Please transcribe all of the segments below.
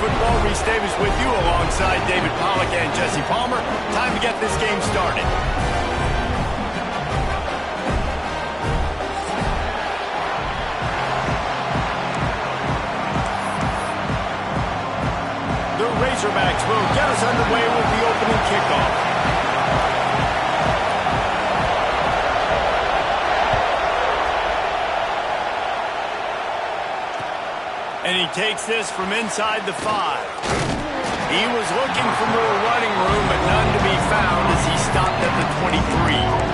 Football. Reese Davis with you alongside David Pollack and Jesse Palmer. Time to get this game started. The Razorbacks will get us underway with the opening kickoff. And he takes this from inside the 5. He was looking for more running room, but none to be found as he stopped at the 23.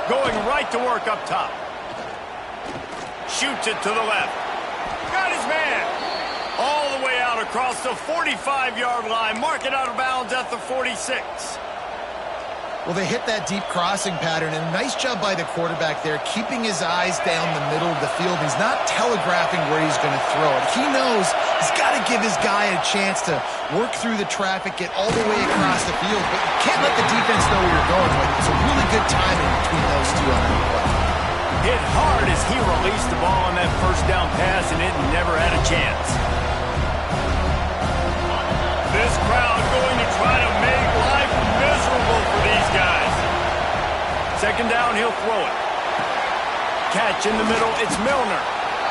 Going right to work up top. Shoots it to the left. Got his man. All the way out across the 45-yard line. Mark it out of bounds at the 46. Well, they hit that deep crossing pattern, and a nice job by the quarterback there, keeping his eyes down the middle of the field. He's not telegraphing where he's going to throw it. He knows he's got to give his guy a chance to work through the traffic, get all the way across the field, but you can't let the defense know where you're going with. It's a really good timing between those two on that play. Hit hard as he released the ball on that first down pass, and it never had a chance. This crowd going to try to make life miserable for these guys. Second down, he'll throw it. Catch in the middle, it's Milner.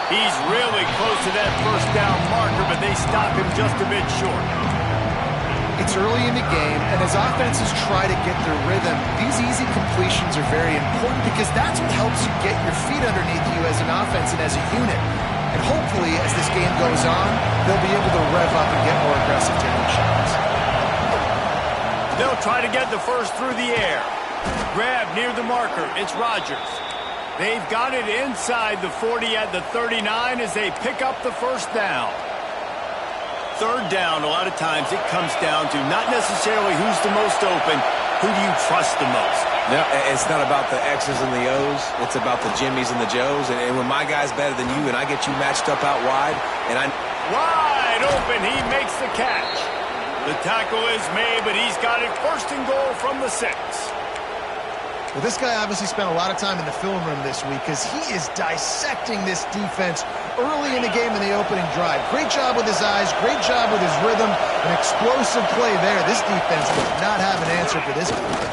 He's really close to that first down marker, but they stop him just a bit short. It's early in the game, and as offenses try to get their rhythm, these easy completions are very important because that's what helps you get your feet underneath you as an offense and as a unit. And hopefully, as this game goes on, they'll be able to rev up and get more aggressive taking shots. They'll try to get the first through the air. Grab near the marker. It's Rodgers. They've got it inside the 40 at the 39 as they pick up the first down. Third down, a lot of times it comes down to not necessarily who's the most open, who do you trust the most? No, it's not about the X's and the O's. It's about the Jimmies and the Joes. And when my guy's better than you and I get you matched up out wide, and I... Wide open, he makes the catch. The tackle is made, but he's got it first and goal from the 6. Well, this guy obviously spent a lot of time in the film room this week because he is dissecting this defense early in the game in the opening drive. Great job with his eyes, great job with his rhythm, an explosive play there. This defense does not have an answer for this play.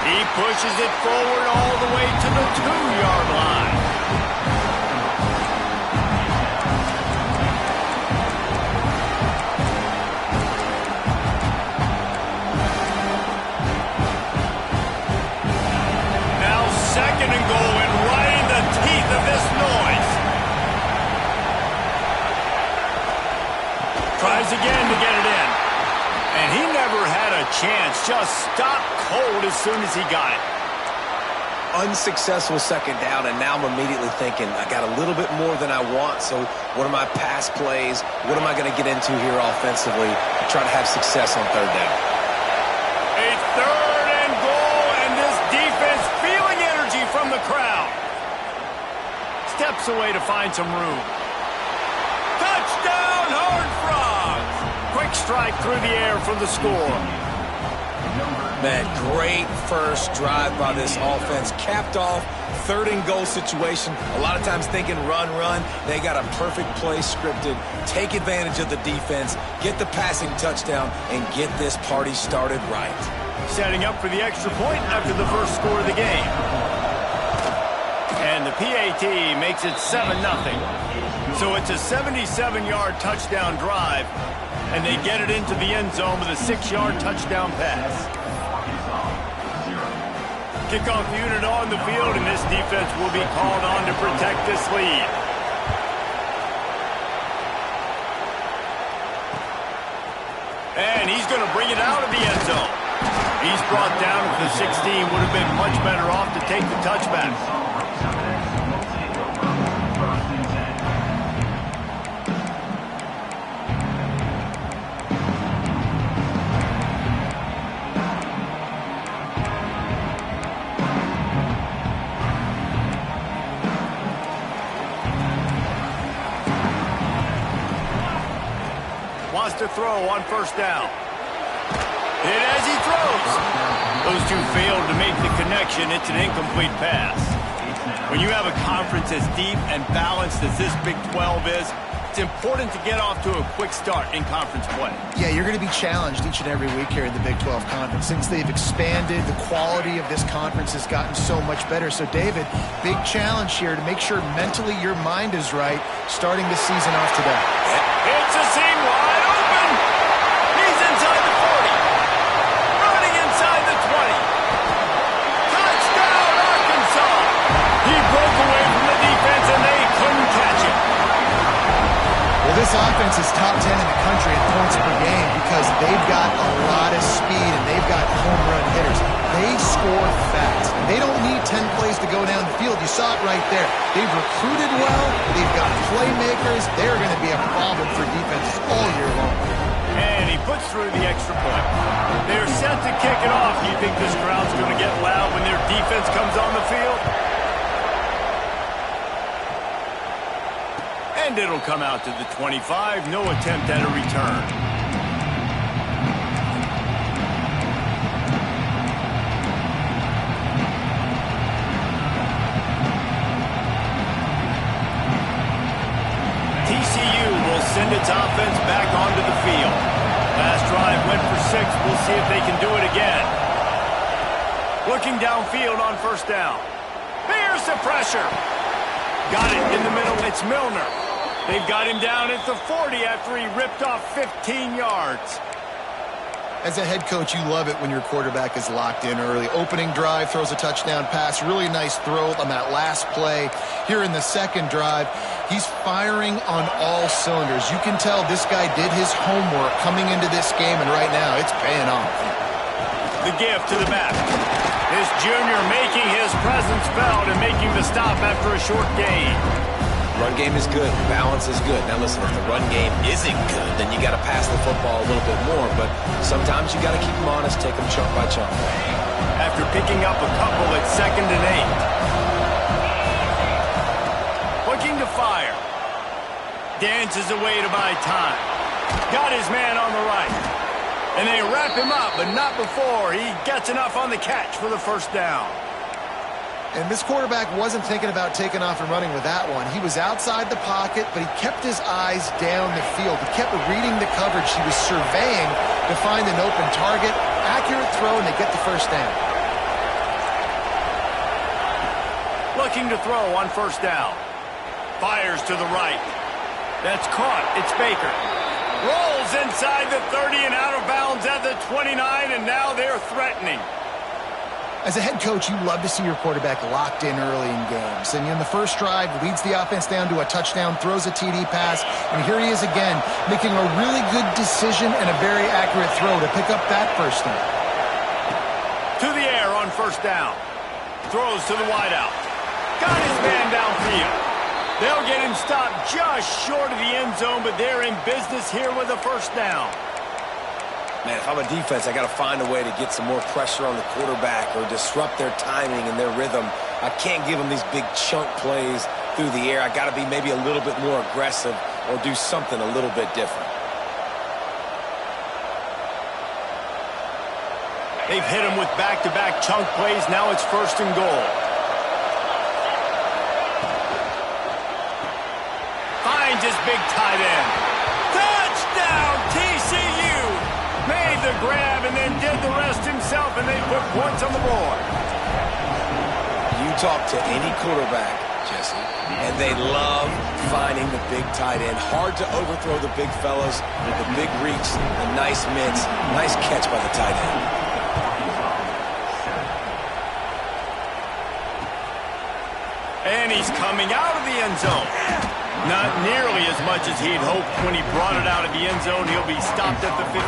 He pushes it forward all the way to the 2-yard line. Second and goal, and right in the teeth of this noise. Tries again to get it in. And he never had a chance. Just stopped cold as soon as he got it. Unsuccessful second down, and now I'm immediately thinking, I got a little bit more than I want, so what are my pass plays? What am I going to get into here offensively to try to have success on third down? A third and goal, and this defense feeling energy from the crowd. Steps away to find some room. Touchdown, Horned Frogs! Quick strike through the air for the score. Man, great first drive by this offense. Capped off, third and goal situation. A lot of times thinking run, run. They got a perfect play scripted. Take advantage of the defense, get the passing touchdown, and get this party started right. Setting up for the extra point after the first score of the game. And the PAT makes it 7-0. So it's a 77-yard touchdown drive, and they get it into the end zone with a 6-yard touchdown pass. Kickoff unit on the field, and this defense will be called on to protect this lead. And he's going to bring it out of the end zone. He's brought down at the 16. Would have been much better off to take the touchback. to throw on first down. Hit as he throws. Those two failed to make the connection. It's an incomplete pass. When you have a conference as deep and balanced as this Big 12 is, it's important to get off to a quick start in conference play. Yeah, you're going to be challenged each and every week here in the Big 12 Conference. Since they've expanded, the quality of this conference has gotten so much better. So, David, big challenge here to make sure mentally your mind is right starting the season off today. It's a seam wide open. He's inside the 40. Running inside the 20. Touchdown, Arkansas. He broke away from the defense, and they couldn't catch him. Well, this offense is top 10 in the country in points per game because they've got a lot of speed and they've got home run hitters. They score fast. They don't need 10 plays to go down the field. You saw it right there. They've recruited well. They've got playmakers. They're going to be a problem for defenses all year long. And he puts through the extra point. They're set to kick it off. Do you think this crowd's going to get loud when their defense comes on the field? And it'll come out to the 25. No attempt at a return. TCU will send its offense back onto the field. Last drive went for 6. We'll see if they can do it again. Looking downfield on first down. Here's the pressure. Got it in the middle. It's Milner. They've got him down at the 40 after he ripped off 15 yards. As a head coach, you love it when your quarterback is locked in early. Opening drive, throws a touchdown pass. Really nice throw on that last play. Here in the second drive, he's firing on all cylinders. You can tell this guy did his homework coming into this game, and right now it's paying off. The gift to the back. This junior making his presence felt and making the stop after a short gain. Run game is good. Balance is good. Now listen, if the run game isn't good, then you got to pass the football a little bit more. But sometimes you got to keep them honest, take them chunk by chunk. After picking up a couple at 2nd and 8. Looking to fire. Dances away to buy time. Got his man on the right. And they wrap him up, but not before he gets enough on the catch for the first down. And this quarterback wasn't thinking about taking off and running with that one. He was outside the pocket, but he kept his eyes down the field. He kept reading the coverage. He was surveying to find an open target. Accurate throw, and they get the first down. Looking to throw on first down. Fires to the right. That's caught. It's Baker. Rolls inside the 30 and out of bounds at the 29, and now they're threatening. As a head coach, you love to see your quarterback locked in early in games. And in the first drive, leads the offense down to a touchdown, throws a TD pass, and here he is again, making a really good decision and a very accurate throw to pick up that first down. To the air on first down. Throws to the wideout. Got his man downfield. They'll get him stopped just short of the end zone, but they're in business here with a first down. Man, if I'm a defense, I got to find a way to get some more pressure on the quarterback or disrupt their timing and their rhythm. I can't give them these big chunk plays through the air. I got to be maybe a little bit more aggressive or do something a little bit different. They've hit him with back-to-back chunk plays. Now it's 1st and goal. Finds his big tight end. Touchdown, TCU! Made the grab and then did the rest himself, and they put points on the board. You talk to any quarterback, Jesse, and they love finding the big tight end. Hard to overthrow the big fellas with the big reach, the nice mitts, nice catch by the tight end. And he's coming out of the end zone. Not nearly as much as he'd hoped when he brought it out of the end zone. He'll be stopped at the 15.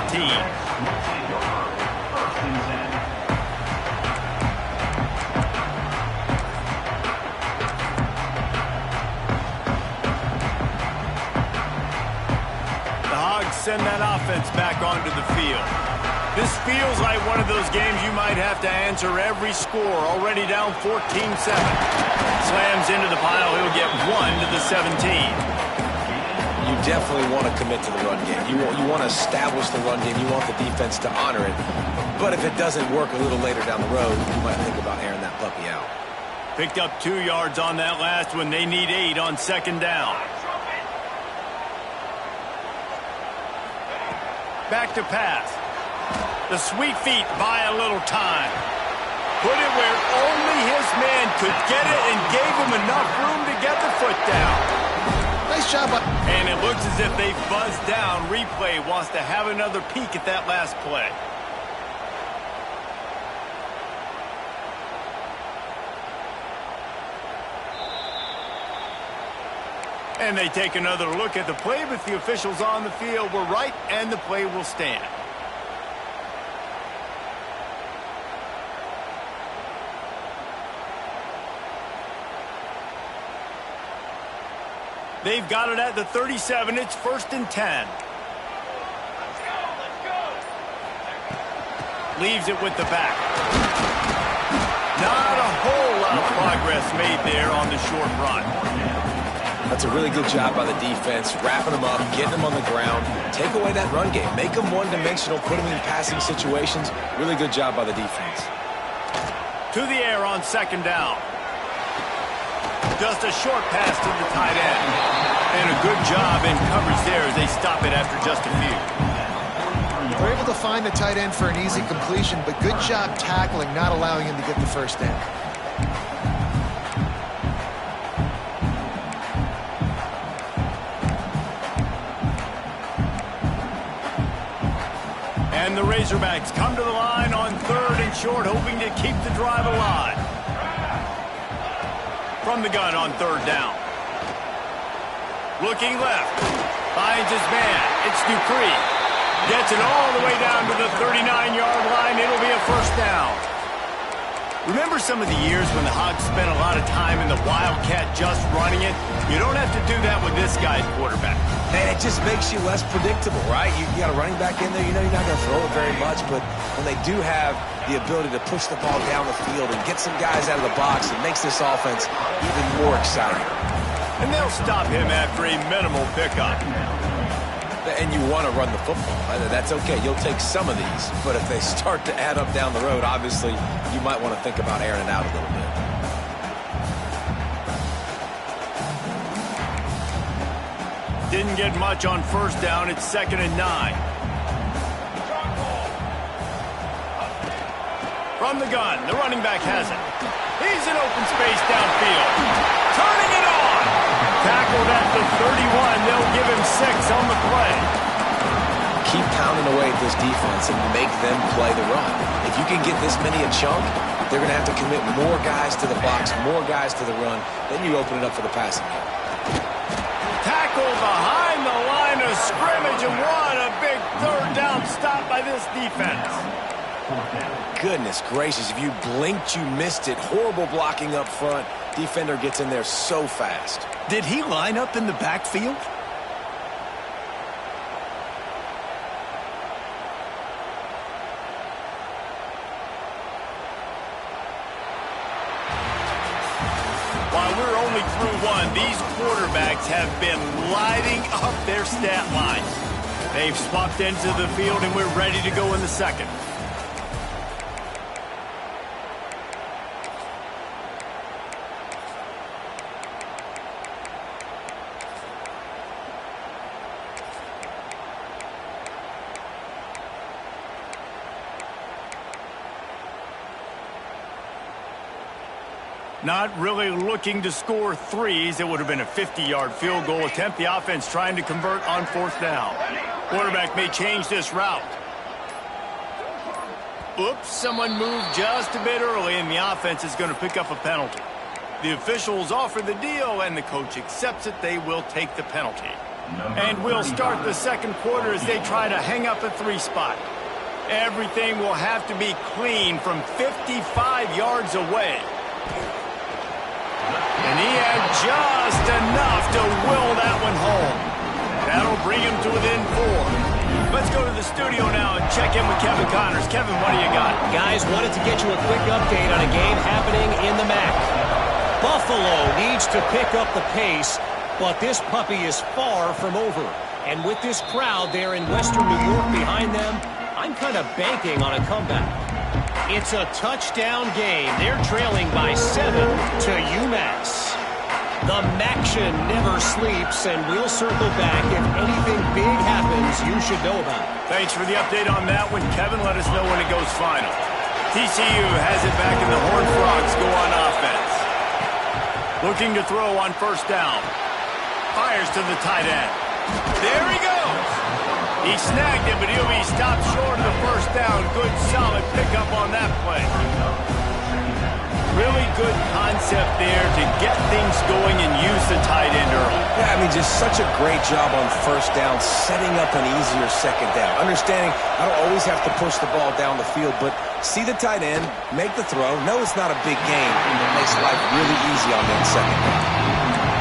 The Hogs send that offense back onto the field. This feels like one of those games you might have to answer every score. Already down 14-7. Slams into the pile. He'll get 1 to the 17. You definitely want to commit to the run game. You want to establish the run game. You want the defense to honor it. But if it doesn't work a little later down the road, you might think about airing that puppy out. Picked up 2 yards on that last one. They need 8 on second down. Back to pass. The sweet feet buy a little time. Put it where only his man could get it and gave him enough room to get the foot down. Nice job. And it looks as if they buzzed down. Replay wants to have another peek at that last play. And they take another look at the play, but the officials on the field were right, and the play will stand. They've got it at the 37. It's 1st and 10. Leaves it with the back. Not a whole lot of progress made there on the short run. That's a really good job by the defense, wrapping them up, getting them on the ground. Take away that run game. Make them one-dimensional, put them in passing situations. Really good job by the defense. To the air on second down. Just a short pass to the tight end. And a good job in coverage there as they stop it after just a few. They're able to find the tight end for an easy completion, but good job tackling, not allowing him to get the first down. And the Razorbacks come to the line on 3rd and short, hoping to keep the drive alive. From the gun on 3rd down. Looking left. Finds his man. It's Dupree. Gets it all the way down to the 39-yard line. It'll be a first down. Remember some of the years when the Hogs spent a lot of time in the Wildcat just running it? You don't have to do that with this guy's quarterback. And it just makes you less predictable, right? You got a running back in there, you know you're not going to throw it very much, but when they do have the ability to push the ball down the field and get some guys out of the box, it makes this offense even more exciting. And they'll stop him after a minimal pickup. And you want to run the football. That's okay. You'll take some of these. But if they start to add up down the road, obviously, you might want to think about airing it out a little bit. Didn't get much on first down. It's 2nd and 9. From the gun, the running back has it. He's in open space downfield. Turning it on. Tackled at the 31. They'll give him 6 on the play. Keep pounding away at this defense and make them play the run. If you can get this many a chunk, they're going to have to commit more guys to the box, more guys to the run. Then you open it up for the passing game. Tackle behind the line of scrimmage, and what a big 3rd down stop by this defense. Goodness gracious, if you blinked, you missed it. Horrible blocking up front. Defender gets in there so fast. Did he line up in the backfield? While we're only through one, these quarterbacks have been lighting up their stat lines. They've swapped into the field, and we're ready to go in the second. Not really looking to score threes. It would have been a 50-yard field goal attempt. The offense trying to convert on 4th down. Quarterback may change this route. Oops, someone moved just a bit early, and the offense is going to pick up a penalty. The officials offer the deal, and the coach accepts it. They will take the penalty. And we'll start the second quarter as they try to hang up a 3 spot. Everything will have to be clean from 55 yards away. And he had just enough to will that one home. That'll bring him to within 4. Let's go to the studio now and check in with Kevin Connors. Kevin, what do you got? Guys, wanted to get you a quick update on a game happening in the MAC. Buffalo needs to pick up the pace But this puppy is far from over. And with this crowd there in Western New York behind them, I'm kind of banking on a comeback. It's a touchdown game. They're trailing by 7 to UMass. The Maction never sleeps, and we'll circle back if anything big happens you should know about. Thanks for the update on that one, Kevin. Let us know when it goes final. TCU has it back, and the Horned Frogs go on offense. Looking to throw on first down. Fires to the tight end. There he goes. He snagged it, but he'll be stopped short of the first down. Good, solid pickup on that play. Really good concept there to get things going and use the tight end early. Yeah, I mean, just such a great job on first down, setting up an easier second down. Understanding I don't always have to push the ball down the field, but see the tight end, make the throw. No, it's not a big game. It makes life really easy on that second down.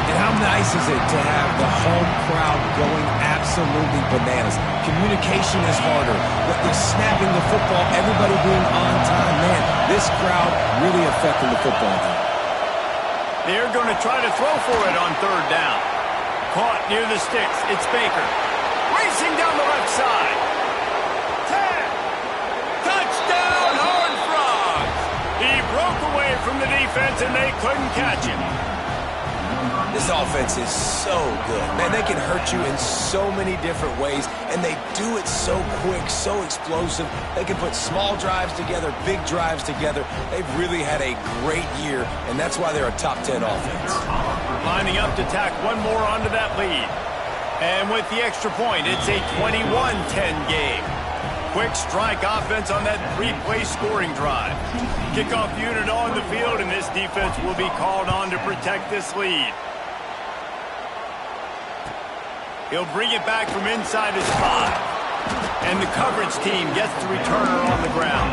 And how nice is it to have the home crowd going absolutely bananas? Communication is harder. They're snapping the football, everybody being on time. Man, this crowd really affecting the football game. They're going to try to throw for it on third down. Caught near the sticks. It's Baker. Racing down the left side. 10. Touchdown, Horned Frogs. He broke away from the defense, and they couldn't catch him. This offense is so good. Man, they can hurt you in so many different ways, and they do it so quick, so explosive. They can put small drives together, big drives together. They've really had a great year, and that's why they're a top 10 offense. Lining up to tack one more onto that lead. And with the extra point, it's a 21-10 game. Quick strike offense on that 3-play scoring drive. Kickoff unit on the field, and this defense will be called on to protect this lead. He'll bring it back from inside his 5. And the coverage team gets the returner on the ground.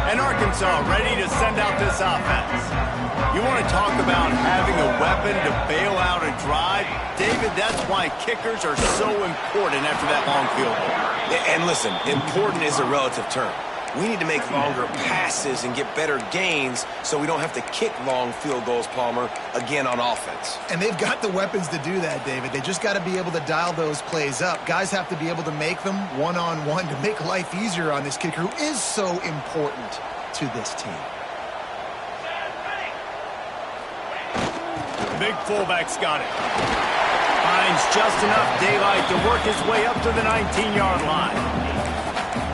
And Arkansas ready to send out this offense. You want to talk about having a weapon to bail out a drive? David, that's why kickers are so important after that long field goal. And listen, important is a relative term. We need to make longer passes and get better gains so we don't have to kick long field goals, Palmer, again on offense. And they've got the weapons to do that, David. They just got to be able to dial those plays up. Guys have to be able to make them one-on-one to make life easier on this kicker who is so important to this team. Big fullback's got it. Finds just enough daylight to work his way up to the 19-yard line.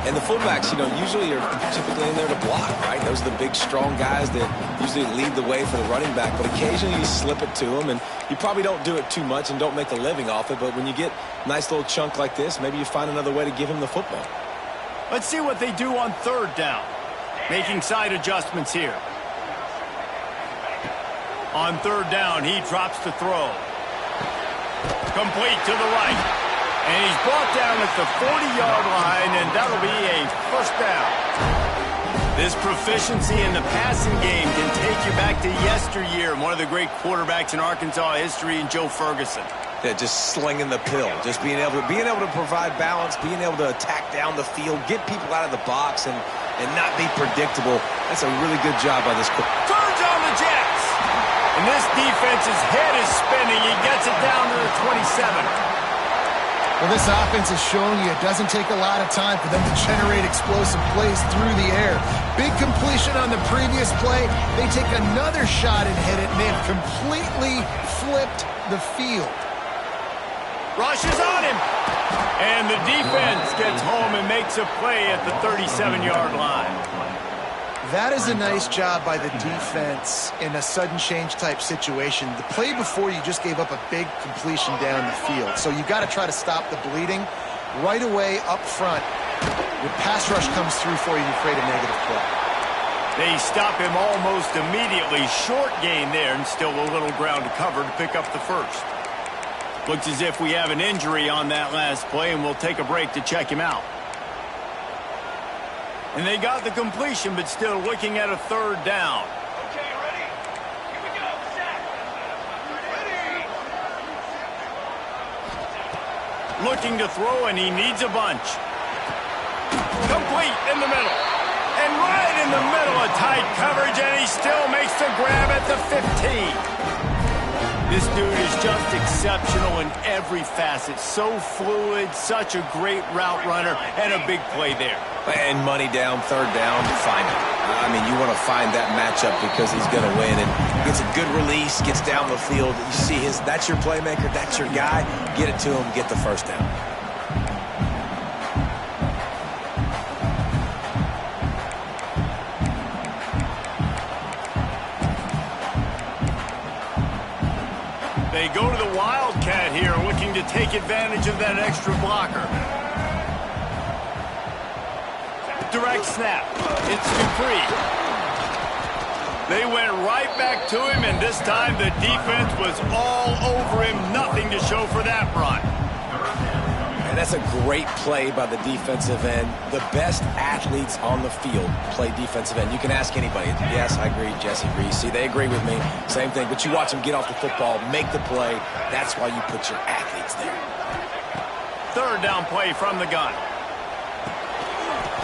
And the fullbacks, usually are typically in there to block, right? Those are the big, strong guys that usually lead the way for the running back. But occasionally you slip it to them, and you probably don't do it too much and don't make a living off it. But when you get a nice little chunk like this, maybe you find another way to give him the football. Let's see what they do on third down. Making side adjustments here. On third down, he drops to throw. Complete to the right. And he's brought down at the 40-yard line, and that'll be a first down. This proficiency in the passing game can take you back to yesteryear, one of the great quarterbacks in Arkansas history, and Joe Ferguson. Yeah, just slinging the pill, just being able to provide balance, being able to attack down the field, get people out of the box, and not be predictable. That's a really good job by this quarterback. Turns on the Jets. And this defense's head is spinning. He gets it down to the 27. Well, this offense is showing you it doesn't take a lot of time for them to generate explosive plays through the air. Big completion on the previous play. They take another shot and hit it, and they've completely flipped the field. Rushes on him. And the defense gets home and makes a play at the 37-yard line. That is a nice job by the defense in a sudden change type situation. The play before, you just gave up a big completion down the field. So you got to try to stop the bleeding right away up front. Your pass rush comes through for you, you create a negative play. They stop him almost immediately. Short gain there, and still a little ground to cover to pick up the first. Looks as if we have an injury on that last play, and we'll take a break to check him out. And they got the completion, but still looking at a third down. Okay, ready? Here we go. Set. Ready. Looking to throw, and he needs a bunch. Complete. complete in the middle. And right in the middle of tight coverage, and he still makes the grab at the 15. This dude is just exceptional in every facet. So fluid, such a great route runner, and a big play there. And money down, third down, find him. I mean, you want to find that matchup because he's going to win. And gets a good release, gets down the field. You see that's your playmaker, that's your guy. Get it to him, get the first down. They go to the Wildcat here, looking to take advantage of that extra blocker. Direct snap. It's Dupree. They went right back to him, and this time the defense was all over him. Nothing to show for that run. And that's a great play by the defensive end. The best athletes on the field play defensive end. You can ask anybody. Yes, I agree. Jesse agrees. See, they agree with me. Same thing. But you watch them get off the football, make the play. That's why you put your athletes there. Third down play from the gun.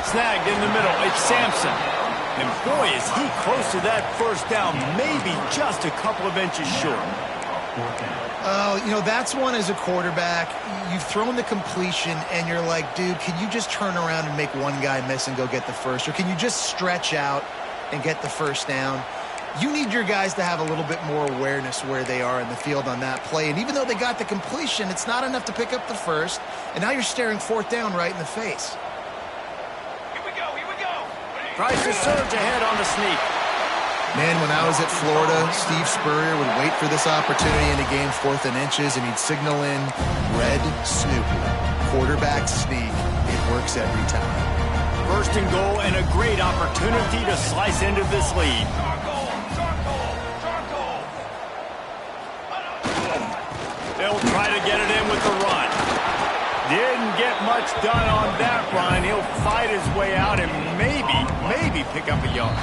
Snagged in the middle. It's Sampson. And boy, is he close to that first down. Maybe just a couple of inches short. Oh, you know, that's one as a quarterback. You've thrown the completion, and you're like, dude, can you just turn around and make one guy miss and go get the first? Or can you just stretch out and get the first down? You need your guys to have a little bit more awareness where they are in the field on that play. And even though they got the completion, it's not enough to pick up the first. And now you're staring fourth down right in the face. Here we go, here we go. Tries to surge ahead on the sneak. Man, when I was at Florida, Steve Spurrier would wait for this opportunity in a game 4th and inches, and he'd signal in red Snoopy, quarterback sneak. It works every time. First and goal, and a great opportunity to slice into this lead. They'll try to get it in with the run. Didn't get much done on that run. He'll fight his way out and maybe pick up a yard.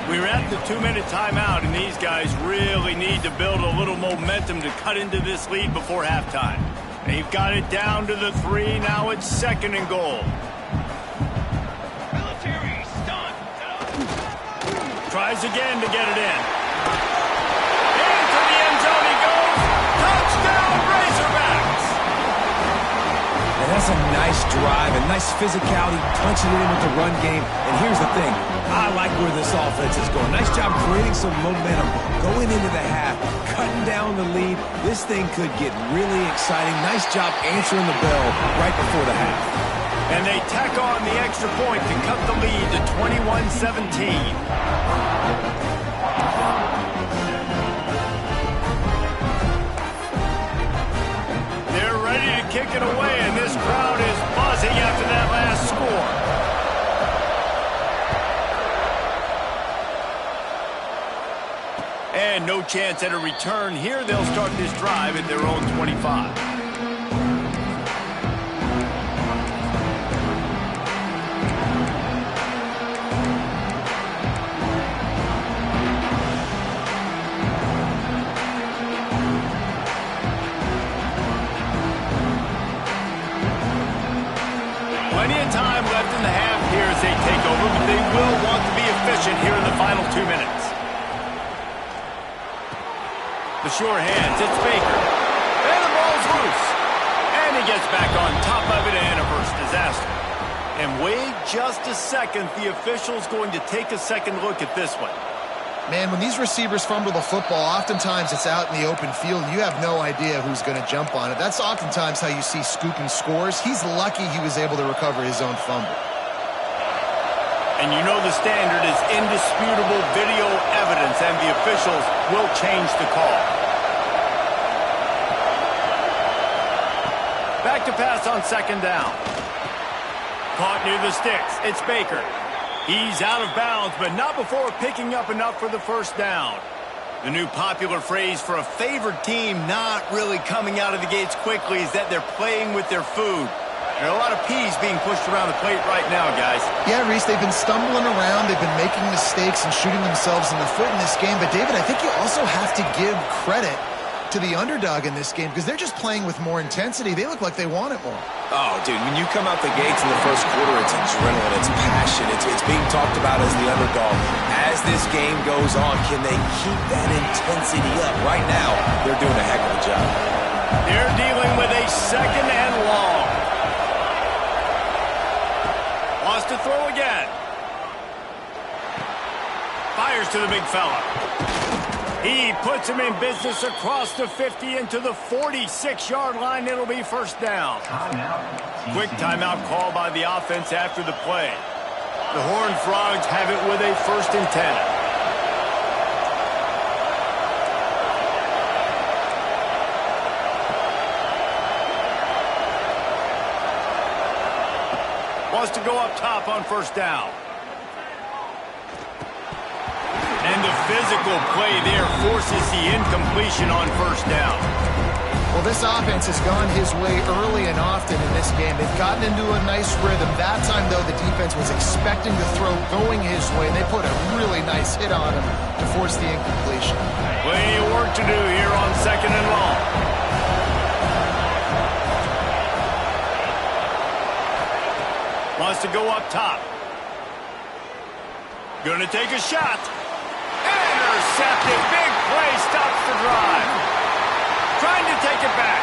We're at the 2-minute timeout, and these guys really need to build a little momentum to cut into this lead before halftime. They've got it down to the 3. Now it's second and goal. Military stunt. Tries again to get it in. Into the end zone he goes. Touchdown, Razorbacks! And that's a nice drive, a nice physicality, punching it in with the run game. And here's the thing. I like where this offense is going. Nice job creating some momentum, going into the half, cutting down the lead. This thing could get really exciting. Nice job answering the bell right before the half. And they tack on the extra point to cut the lead to 21-17. They're ready to kick it away, and this crowd is buzzing after that last score. And no chance at a return here. They'll start this drive at their own 25. Plenty of time left in the half here as they take over, but they will want to be efficient here in the final 2 minutes. The sure hands, it's Baker. And the ball's loose. And he gets back on top of it, and a first disaster. And wait just a second. The official's going to take a second look at this one. Man, when these receivers fumble the football, oftentimes it's out in the open field. You have no idea who's going to jump on it. That's oftentimes how you see scooping scores. He's lucky he was able to recover his own fumble. And you know the standard is indisputable video evidence, and the officials will change the call. Back to pass on second down. Caught near the sticks. It's Baker. He's out of bounds, but not before picking up enough for the first down. The new popular phrase for a favored team not really coming out of the gates quickly is that they're playing with their food. There are a lot of peas being pushed around the plate right now, guys. Yeah, Reese, they've been stumbling around. They've been making mistakes and shooting themselves in the foot in this game. But, David, I think you also have to give credit to to the underdog in this game because they're just playing with more intensity. They look like they want it more. Oh, dude, when you come out the gates in the first quarter, it's adrenaline, it's passion, it's being talked about as the underdog. As this game goes on, can they keep that intensity up? Right now, they're doing a heck of a job. They're dealing with a second and long. Wants to throw again. Fires to the big fella. He puts him in business across the 50 into the 46-yard line. It'll be first down. Quick timeout call by the offense after the play. The Horned Frogs have it with a 1st and 10. Wants to go up top on first down. And the physical play there forces the incompletion on first down. Well, this offense has gone his way early and often in this game. They've gotten into a nice rhythm. That time, though, the defense was expecting the throw going his way, and they put a really nice hit on him to force the incompletion. Plenty of work to do here on second and long. Wants to go up top. Gonna take a shot. Intercepted. Big play. Stops the drive. Trying to take it back.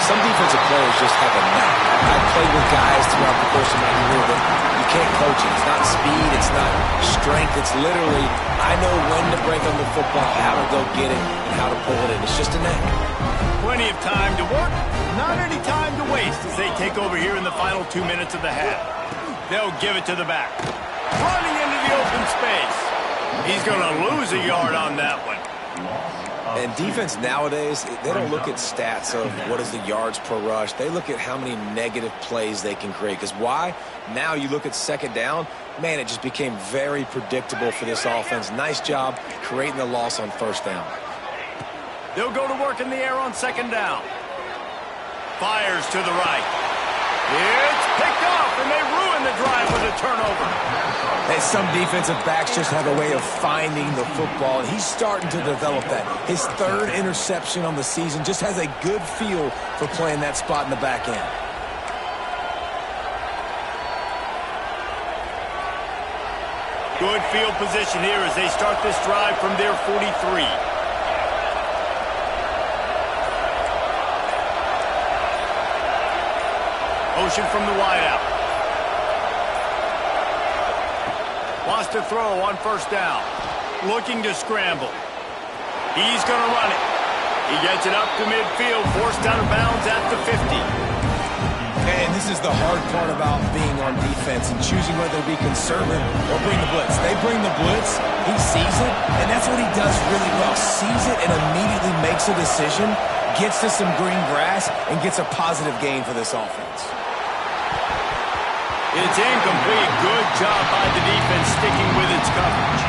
Some defensive players just have a knack. I've played with guys throughout the course of my career that you can't coach it. It's not speed. It's not strength. It's literally, I know when to break on the football, how to go get it, and how to pull it in. It's just a knack. Plenty of time to work. Not any time to waste as they take over here in the final 2 minutes of the half. They'll give it to the back. Running into the open space. He's going to lose a yard on that one. And defense nowadays, they don't look at stats of what is the yards per rush. They look at how many negative plays they can create. Because why? Now you look at second down, man, it just became very predictable for this offense. Nice job creating the loss on first down. They'll go to work in the air on second down. Fires to the right. It's picked off, and they ruin the drive with a turnover. And some defensive backs just have a way of finding the football, and he's starting to develop that. His 3rd interception on the season, just has a good feel for playing that spot in the back end. Good field position here as they start this drive from their 43. Motion from the wideout. Wants to throw on first down. Looking to scramble. He's going to run it. He gets it up to midfield, forced out of bounds at the 50. And this is the hard part about being on defense and choosing whether to be conservative or bring the blitz. They bring the blitz, he sees it, and that's what he does really well. Sees it and immediately makes a decision, gets to some green grass, and gets a positive gain for this offense. It's incomplete. Good job by the defense sticking with its coverage.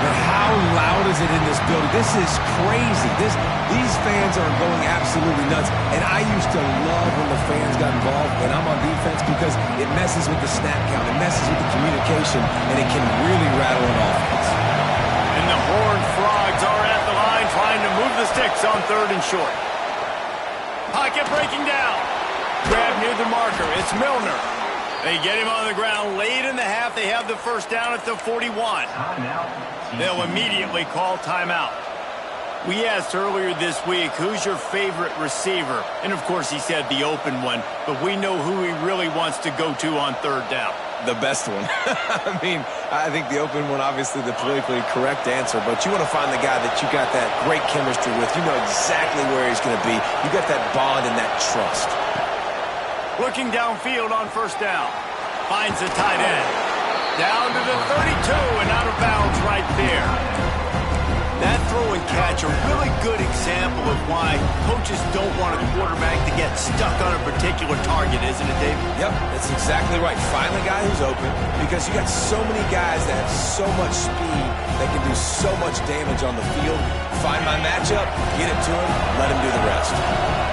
But how loud is it in this building? This is crazy. These fans are going absolutely nuts. And I used to love when the fans got involved when I'm on defense because it messes with the snap count. It messes with the communication, and it can really rattle an offense. And the Horned Frogs are at the line trying to move the sticks on 3rd and short. Pocket breaking down. Grab near the marker. It's Milner. They get him on the ground late in the half. They have the first down at the 41. They'll immediately call timeout. We asked earlier this week, who's your favorite receiver? And, of course, he said the open one. But we know who he really wants to go to on 3rd down. The best one. I mean, I think the open one, obviously the politically correct answer. But you want to find the guy that you got that great chemistry with. You know exactly where he's going to be. You got that bond and that trust. Looking downfield on first down. Finds the tight end. Down to the 32 and out of bounds right there. That throw and catch, a really good example of why coaches don't want a quarterback to get stuck on a particular target, isn't it, David? Yep, that's exactly right. Find the guy who's open because you got so many guys that have so much speed that can do so much damage on the field. Find my matchup, get it to him, let him do the rest.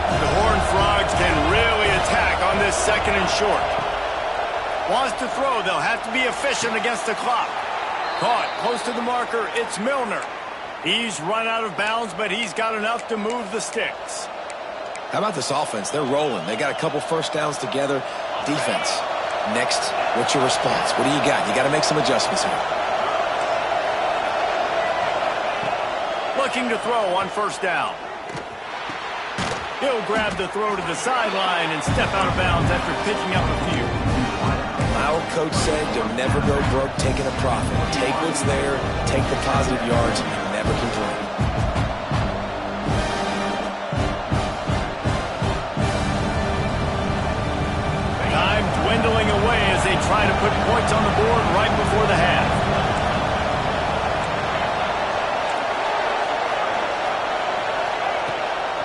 The Horned Frogs can really attack on this 2nd and short. Wants to throw. They'll have to be efficient against the clock. Caught close to the marker. It's Milner. He's run out of bounds, but he's got enough to move the sticks. How about this offense? They're rolling. They got a couple first downs together. Defense. Next, what's your response? What do you got? You got to make some adjustments here. Looking to throw on first down. He'll grab the throw to the sideline and step out of bounds after picking up a few. Our coach said you'll never go broke taking a profit. Take what's there, take the positive yards, and never complain. Time dwindling away as they try to put points on the board right before the half.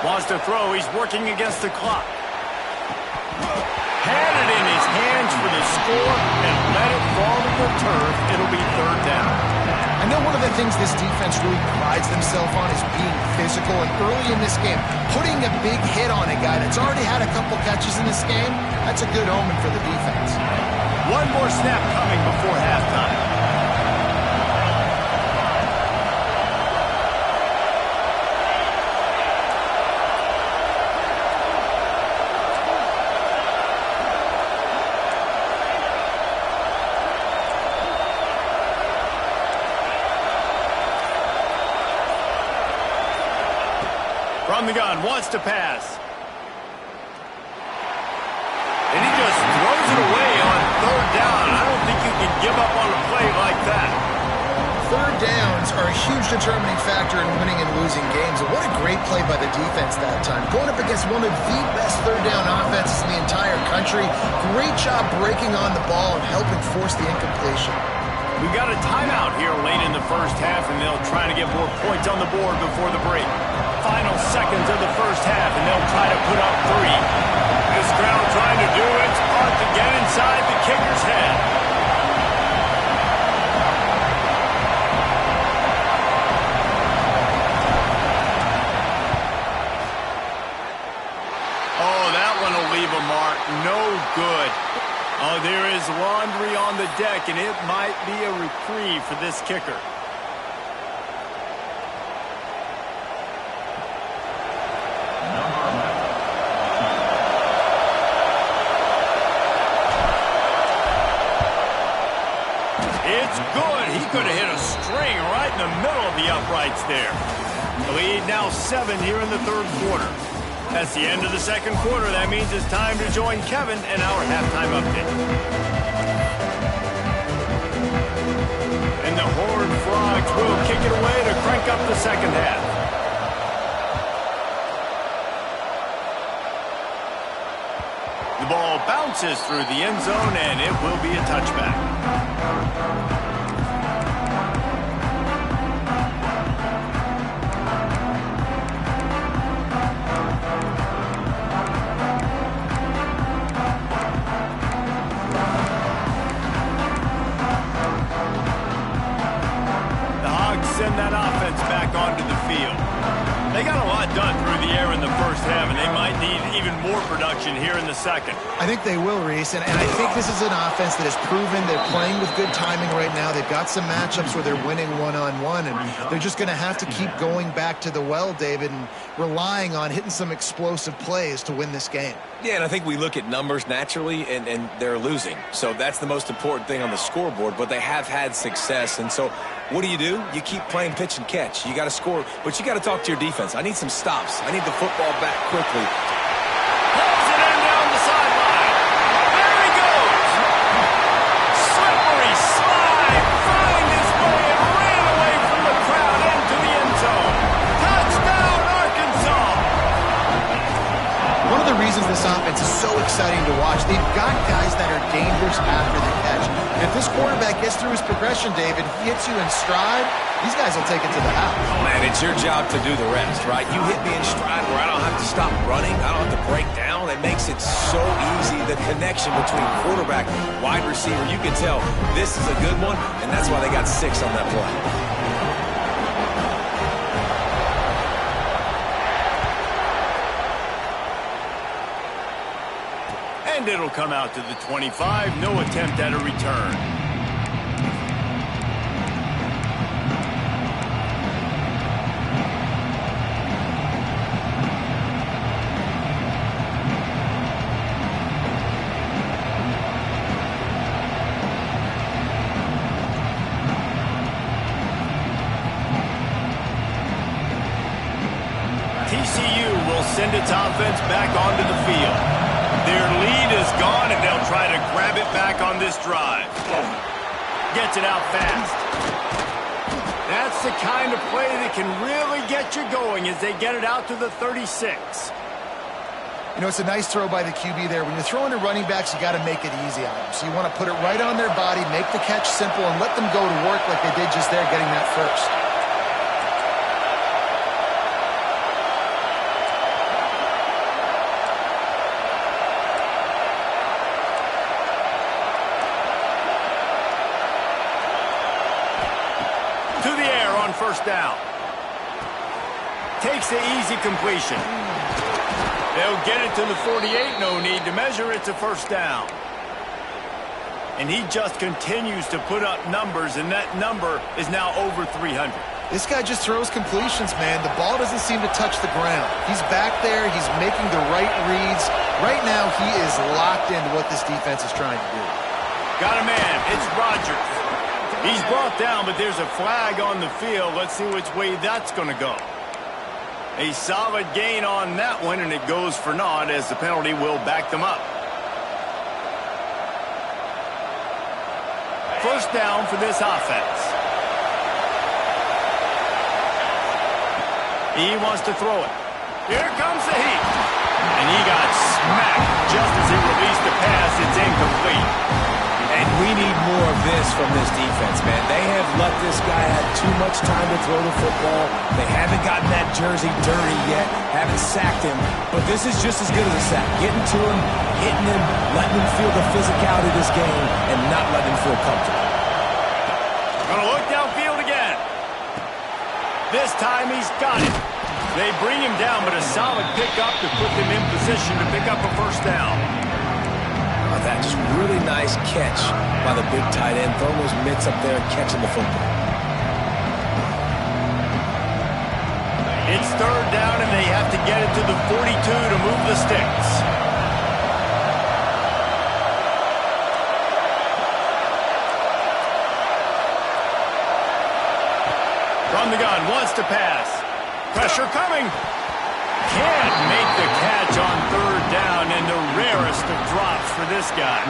Wants to throw. He's working against the clock. Had it in his hands for the score and let it fall to the turf. It'll be third down. I know one of the things this defense really prides themselves on is being physical, and early in this game, putting a big hit on a guy that's already had a couple catches in this game, that's a good omen for the defense. One more snap coming before halftime. From the gun, wants to pass. And he just throws it away on third down. I don't think you can give up on a play like that. Third downs are a huge determining factor in winning and losing games. And what a great play by the defense that time. Going up against one of the best third down offenses in the entire country. Great job breaking on the ball and helping force the incompletion. We got a timeout here late in the first half, and they'll try to get more points on the board before the break. Final seconds of the first half, and they'll try to put up 3. This crowd trying to do its part to get inside the kicker's head. Oh, that one will leave a mark. No good. Oh, there is laundry on the deck, and it might be a reprieve for this kicker. It's good. He could have hit a string right in the middle of the uprights there. The lead now 7 here in the third quarter. That's the end of the second quarter. That means it's time to join Kevin and our halftime update. And the Horned Frogs will kick it away to crank up the second half. The ball bounces through the end zone, and it will be a touchback. Send that offense back onto the field. They got a lot done through the air in the first half, and they might need even more production here in the second. I think they will, Reese, and I think this is an offense that has proven they're playing with good timing right now. They've got some matchups where they're winning one-on-one, and they're just going to have to keep going back to the well, David, and relying on hitting some explosive plays to win this game. Yeah, and I think we look at numbers naturally, and they're losing. So that's the most important thing on the scoreboard, but they have had success. And so what do? You keep playing pitch and catch. You got to score, but you got to talk to your defense. I need some stops. I need the football back quickly. Pulls it in down the sideline. There he goes. Slippery slide. Find his way and ran away from the crowd into the end zone. Touchdown, Arkansas. One of the reasons this offense is so exciting to watch, they've got guys that are dangerous after the catch. And if this quarterback gets through his progression, David, he hits you in stride, these guys will take it to the house. Oh, man, it's your job to do the rest, right? You hit me in stride where I don't have to stop running. I don't have to break down. It makes it so easy. The connection between quarterback, wide receiver, you can tell this is a good one, and that's why they got 6 on that play. And it'll come out to the 25. No attempt at a return. its offense back onto the field. Their lead is gone, and they'll try to grab it back on this drive. Gets it out fast. That's the kind of play that can really get you going as they get it out to the 36. You know, it's a nice throw by the QB there. When you're throwing to running backs, you got to make it easy on them. So you want to put it right on their body, make the catch simple, and let them go to work like they did just there, getting that first. To the air on first down. Takes the easy completion. They'll get it to the 48. No need to measure. It's a first down. And he just continues to put up numbers, and that number is now over 300. This guy just throws completions, man. The ball doesn't seem to touch the ground. He's back there. He's making the right reads. Right now, he is locked into what this defense is trying to do. Got a man. It's Rodgers. He's brought down, but there's a flag on the field. Let's see which way that's going to go. A solid gain on that one, and it goes for naught as the penalty will back them up. First down for this offense. He wants to throw it. Here comes the heat. And he got smacked just as he released the pass. It's incomplete. And we need more of this from this defense, man. They have let this guy have too much time to throw the football. They haven't gotten that jersey dirty yet, haven't sacked him. But this is just as good as a sack. Getting to him, hitting him, letting him feel the physicality of this game, and not letting him feel comfortable. Gonna look downfield again. This time he's got it. They bring him down, but a solid pickup to put them in position to pick up a first down. That just really nice catch by the big tight end, throwing those mitts up there and catching the football. It's third down, and they have to get it to the 42 to move the sticks. From the gun, wants to pass. Pressure coming. Can't make the catch on third down, and the rarest of drops for this guy.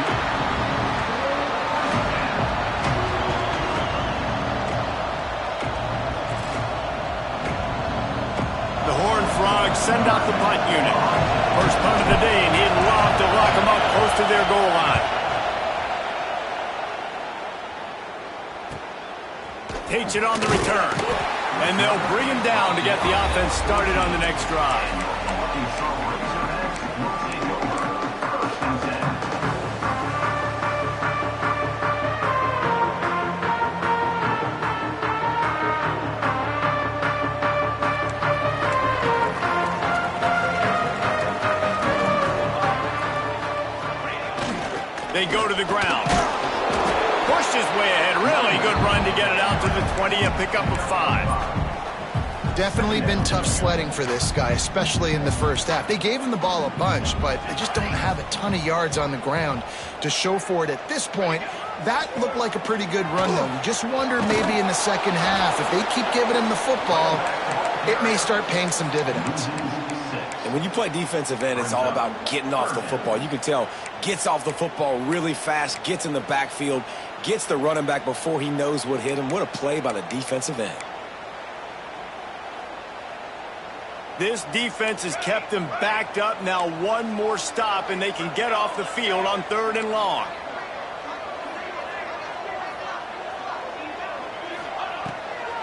The Horned Frogs send out the punt unit. First punt of the day, and he'd love to lock them up close to their goal line. Takes it on the return. And they'll bring him down to get the offense started on the next drive. They go to the ground. Pushed his way ahead. Really good run to get it out to the 20 and pick up a 5. Definitely been tough sledding for this guy, especially in the first half. They gave him the ball a bunch, but they just don't have a ton of yards on the ground to show for it at this point. That looked like a pretty good run, though. You just wonder maybe in the second half, if they keep giving him the football, it may start paying some dividends. And when you play defensive end, it's all about getting off the football. You can tell, gets off the football really fast, gets in the backfield, gets the running back before he knows what hit him. What a play by the defensive end. This defense has kept them backed up. Now one more stop, and they can get off the field on third and long.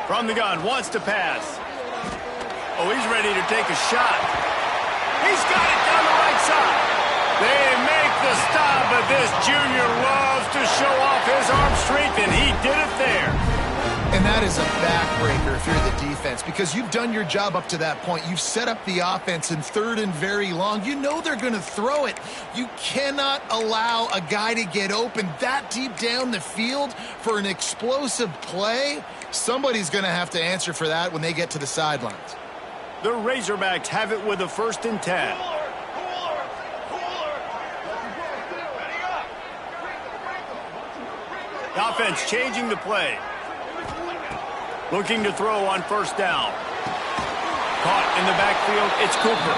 From the gun, wants to pass. Oh, he's ready to take a shot. He's got it down the right side. They make the stop, but this junior loves to show off his arm strength, and he did it there. And that is a backbreaker if you're the defense, because you've done your job up to that point. You've set up the offense in third and very long. You know they're going to throw it. You cannot allow a guy to get open that deep down the field for an explosive play. Somebody's going to have to answer for that when they get to the sidelines. The Razorbacks have it with a 1st and 10. The offense changing the play. Looking to throw on first down. Caught in the backfield, it's Cooper.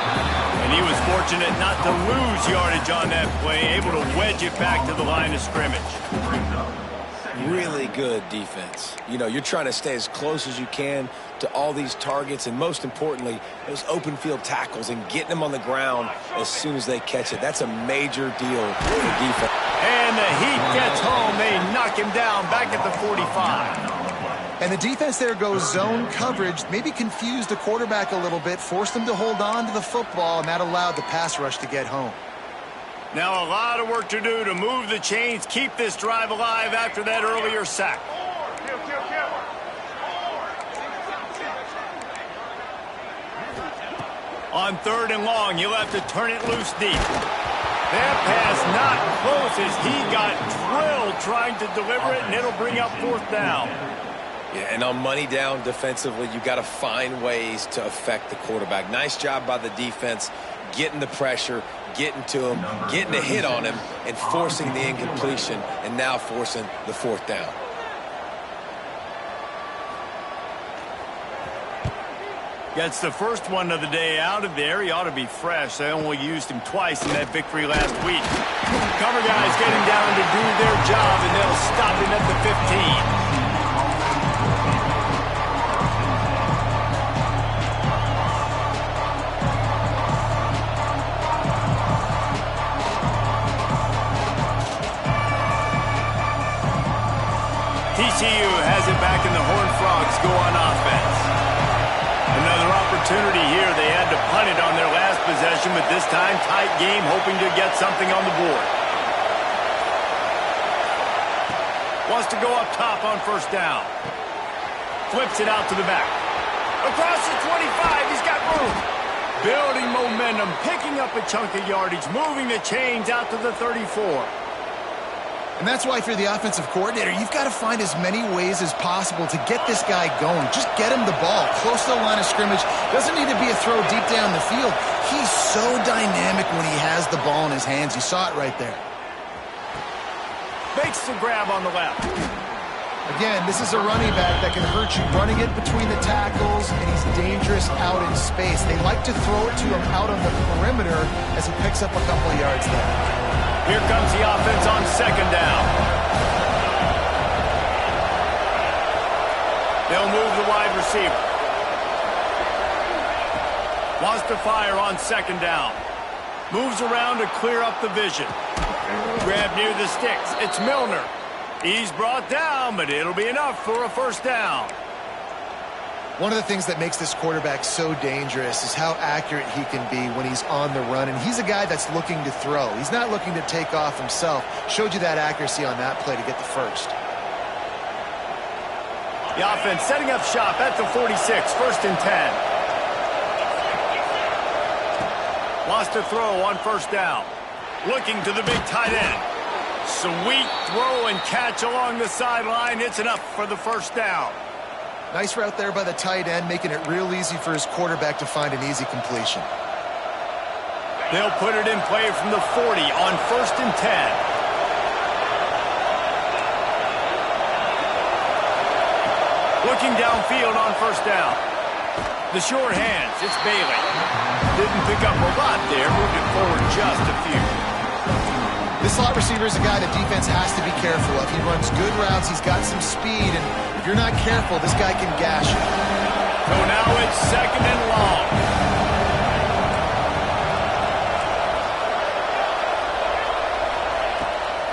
And he was fortunate not to lose yardage on that play, able to wedge it back to the line of scrimmage. Really good defense. You know, you're trying to stay as close as you can to all these targets, and most importantly, those open field tackles and getting them on the ground as soon as they catch it. That's a major deal for defense. And the heat gets home. They knock him down back at the 45. And the defense there goes zone coverage, maybe confused the quarterback a little bit, forced him to hold on to the football, and that allowed the pass rush to get home. Now a lot of work to do to move the chains, keep this drive alive after that earlier sack. On 3rd and long, you'll have to turn it loose deep. That pass not close as he got drilled trying to deliver it, and it'll bring up 4th down. Yeah, and on money down defensively, you got to find ways to affect the quarterback. Nice job by the defense, getting the pressure, getting to him, getting a hit on him, and forcing the incompletion, and now forcing the 4th down. Gets the first one of the day out of there. He ought to be fresh. They only used him twice in that victory last week. Cover guys getting down to do their job, and they'll stop him at the 15. TCU has it back in the Horned Frogs go on offense. Another opportunity here. They had to punt it on their last possession, but this time tight game, hoping to get something on the board. Wants to go up top on 1st down. Flips it out to the back. Across the 25, he's got room. Building momentum, picking up a chunk of yardage, moving the chains out to the 34. And that's why if you're the offensive coordinator, you've got to find as many ways as possible to get this guy going. Just get him the ball close to the line of scrimmage. Doesn't need to be a throw deep down the field. He's so dynamic when he has the ball in his hands. You saw it right there. Makes the grab on the left. Again, this is a running back that can hurt you running it between the tackles, and he's dangerous out in space. They like to throw it to him out on the perimeter as he picks up a couple of yards there. Here comes the offense on 2nd down. They'll move the wide receiver. Wants to fire on 2nd down. Moves around to clear up the vision. Grab near the sticks. It's Milner. He's brought down, but it'll be enough for a 1st down. One of the things that makes this quarterback so dangerous is how accurate he can be when he's on the run. And he's a guy that's looking to throw. He's not looking to take off himself. Showed you that accuracy on that play to get the 1st. The offense setting up shop at the 46, 1st and 10. Wants to throw on 1st down. Looking to the big tight end. Sweet throw and catch along the sideline. It's enough for the 1st down. Nice route there by the tight end, making it real easy for his quarterback to find an easy completion. They'll put it in play from the 40 on 1st and 10. Looking downfield on 1st down. The short hands, it's Bailey. Didn't pick up a lot there, moved it forward just a few. This slot receiver is a guy the defense has to be careful of. He runs good routes, he's got some speed, and if you're not careful, this guy can gash you. So now it's 2nd and long.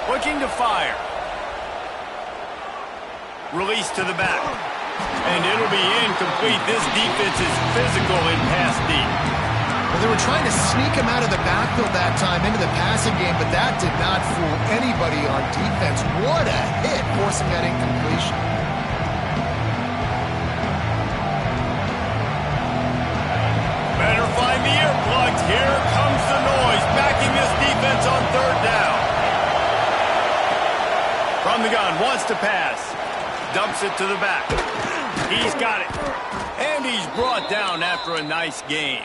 Looking to fire. Release to the back. And it'll be incomplete. This defense is physical in pass deep. Well, they were trying to sneak him out of the backfield that time into the passing game, but that did not fool anybody on defense. What a hit, forcing that incompletion. Better find the earplugs. Here comes the noise, backing this defense on 3rd down. From the gun, wants to pass. Dumps it to the back. He's got it. And he's brought down after a nice game.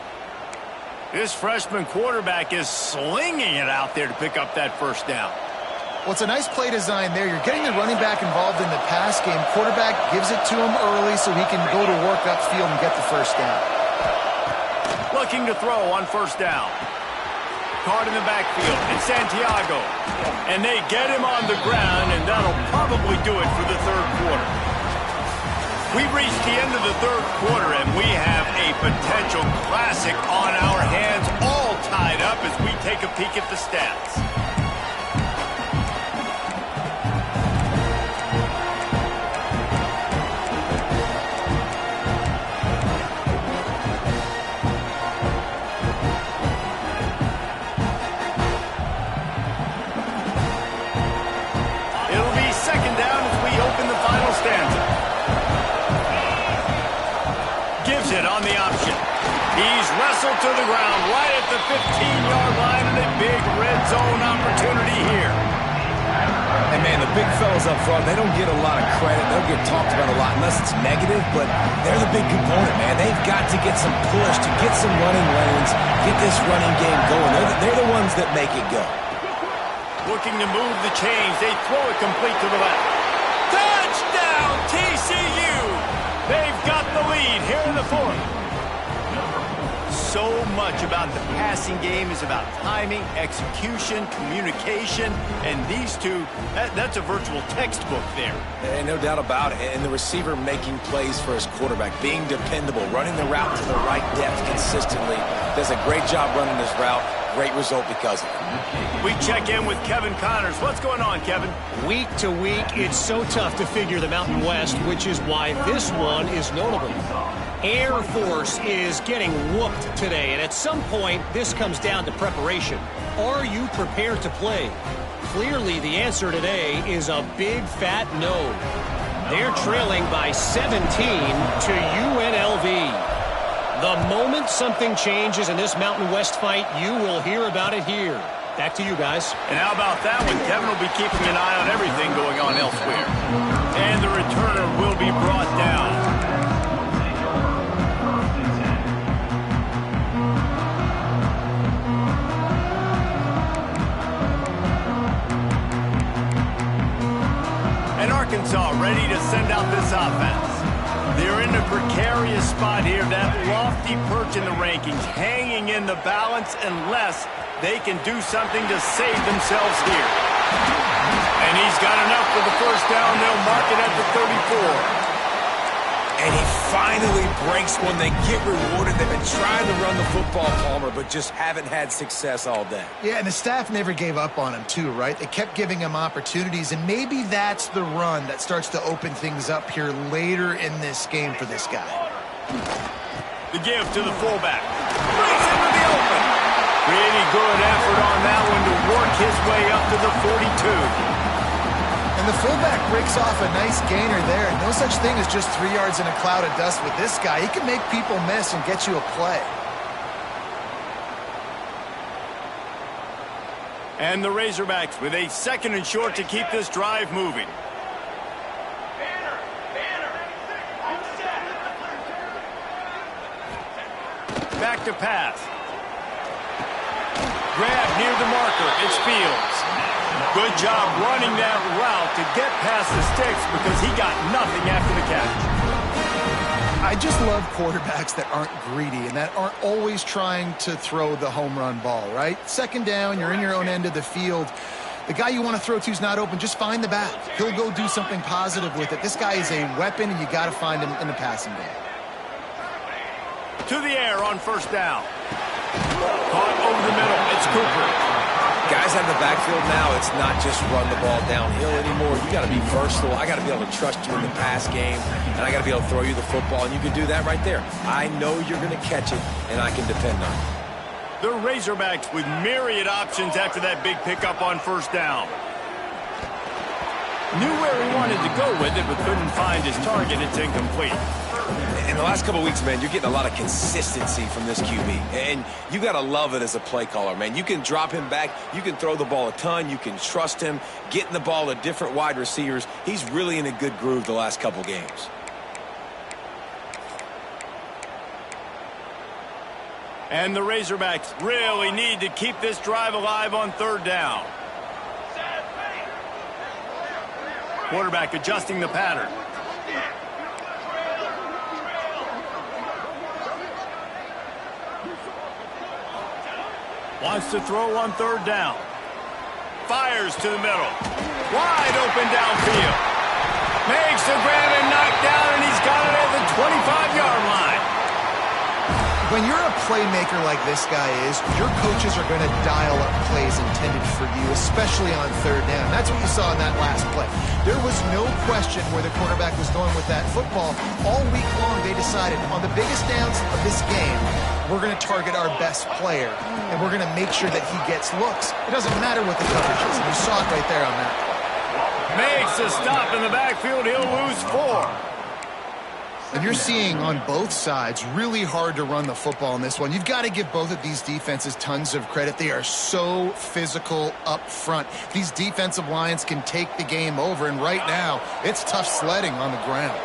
This freshman quarterback is slinging it out there to pick up that 1st down. Well, it's a nice play design there. You're getting the running back involved in the pass game. Quarterback gives it to him early so he can go to work upfield and get the 1st down. looking to throw on first down. Caught in the backfield. It's Santiago. And they get him on the ground, and that'll probably do it for the third quarter. We've reached the end of the third quarter, and we have a potential classic on our hands, all tied up as we take a peek at the stats. It'll be second down as we open the final stanza. Gives it on the option. He's wrestled to the ground right at the 15-yard line, and a big red zone opportunity here. And, man, the big fellas up front, they don't get a lot of credit. They don't get talked about a lot unless it's negative, but they're the big component, man. They've got to get some push, to get some running lanes, get this running game going. They're the ones that make it go. Looking to move the chains. They throw it complete to the left. Touchdown, TCU! They've got the lead here in the fourth. So much about the passing game is about timing, execution, communication, and these two, that's a virtual textbook there. And no doubt about it. And the receiver making plays for his quarterback, being dependable, running the route to the right depth consistently. Does a great job running his route. Great result because of it. We check in with Kevin Connors. What's going on, Kevin? Week to week, it's so tough to figure the Mountain West, which is why this one is notable. Air Force is getting whooped today, and at some point, this comes down to preparation. Are you prepared to play? Clearly, the answer today is a big fat no. They're trailing by 17 to UNLV. The moment something changes in this Mountain West fight, you will hear about it here. Back to you guys. And how about that one? Kevin will be keeping an eye on everything going on elsewhere. And the returner will be brought down. And Arkansas ready to send out this offense. They're in a precarious spot here, that lofty perch in the rankings, hanging in the balance unless they can do something to save themselves here. And he's got enough for the first down. They'll mark it at the 34. And he finally breaks one. They get rewarded. They've been trying to run the football, Palmer, but just haven't had success all day. Yeah, and the staff never gave up on him, too, right? They kept giving him opportunities, and maybe that's the run that starts to open things up here later in this game for this guy. The give to the fullback. Brings into the open. Pretty good effort on that one to work his way up to the 42. And the fullback breaks off a nice gainer there. No such thing as just 3 yards in a cloud of dust with this guy. He can make people miss and get you a play. And the Razorbacks with a second and short to keep this drive moving. Back to pass. Grab near the marker. It's Fields. Good job running that route to get past the sticks because he got nothing after the catch. I just love quarterbacks that aren't greedy and that aren't always trying to throw the home run ball, right? Second down, you're in your own end of the field. The guy you want to throw to is not open. Just find the bat. He'll go do something positive with it. This guy is a weapon, and you got to find him in the passing game. To the air on first down. Caught over the middle. It's Cooper. Guys out of the backfield now, it's not just run the ball downhill anymore. You got to be versatile. I got to be able to trust you in the pass game, and I got to be able to throw you the football, and you can do that right there. I know you're going to catch it, and I can depend on it. The Razorbacks with myriad options after that big pickup on first down. Knew where he wanted to go with it, but couldn't find his target. It's incomplete. In the last couple of weeks, man, you're getting a lot of consistency from this QB. And you got to love it as a play caller, man. You can drop him back. You can throw the ball a ton. You can trust him. Getting the ball to different wide receivers. He's really in a good groove the last couple games. And the Razorbacks really need to keep this drive alive on third down. Quarterback adjusting the pattern. Wants to throw on third down. Fires to the middle. Wide open downfield. Makes the grab and knocked down, and he's got it at the 25-yard line. When you're a playmaker like this guy is, your coaches are going to dial up plays intended for you, especially on third down. That's what you saw in that last play. There was no question where the quarterback was going with that football. All week long, they decided on the biggest downs of this game, we're going to target our best player, and we're going to make sure that he gets looks. It doesn't matter what the coverage is, and you saw it right there on that. Makes a stop in the backfield. He'll lose 4. And you're seeing on both sides really hard to run the football in this one. You've got to give both of these defenses tons of credit. They are so physical up front. These defensive lines can take the game over, and right now, it's tough sledding on the ground.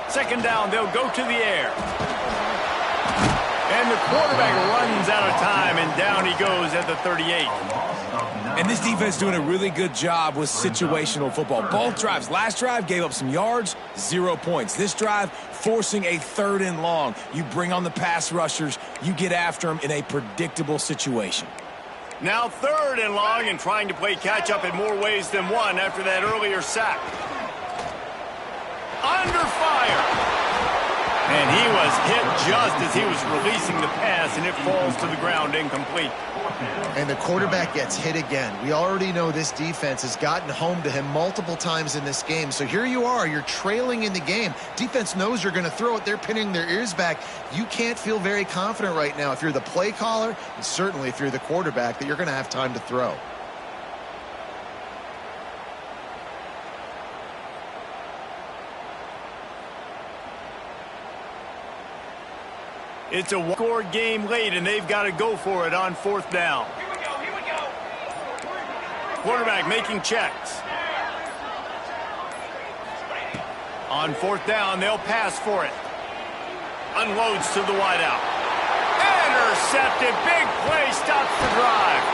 Second down, they'll go to the air. And the quarterback runs out of time, and down he goes at the 38. And this defense doing a really good job with situational football. Both drives. Last drive gave up some yards, 0 points. This drive forcing a 3rd and long. You bring on the pass rushers. You get after them in a predictable situation. Now 3rd and long, and trying to play catch-up in more ways than one after that earlier sack. Under fire. And he was hit just as he was releasing the pass, and it falls to the ground incomplete. And the quarterback gets hit again. We already know this defense has gotten home to him multiple times in this game. So here you are, you're trailing in the game. Defense knows you're going to throw it. They're pinning their ears back. You can't feel very confident right now if you're the play caller, and certainly if you're the quarterback, that you're going to have time to throw. It's a one-score game late, and they've got to go for it on 4th down. Here we go, here we go. Quarterback making checks. On 4th down, they'll pass for it. Unloads to the wideout. Intercepted. Big play, stops the drive.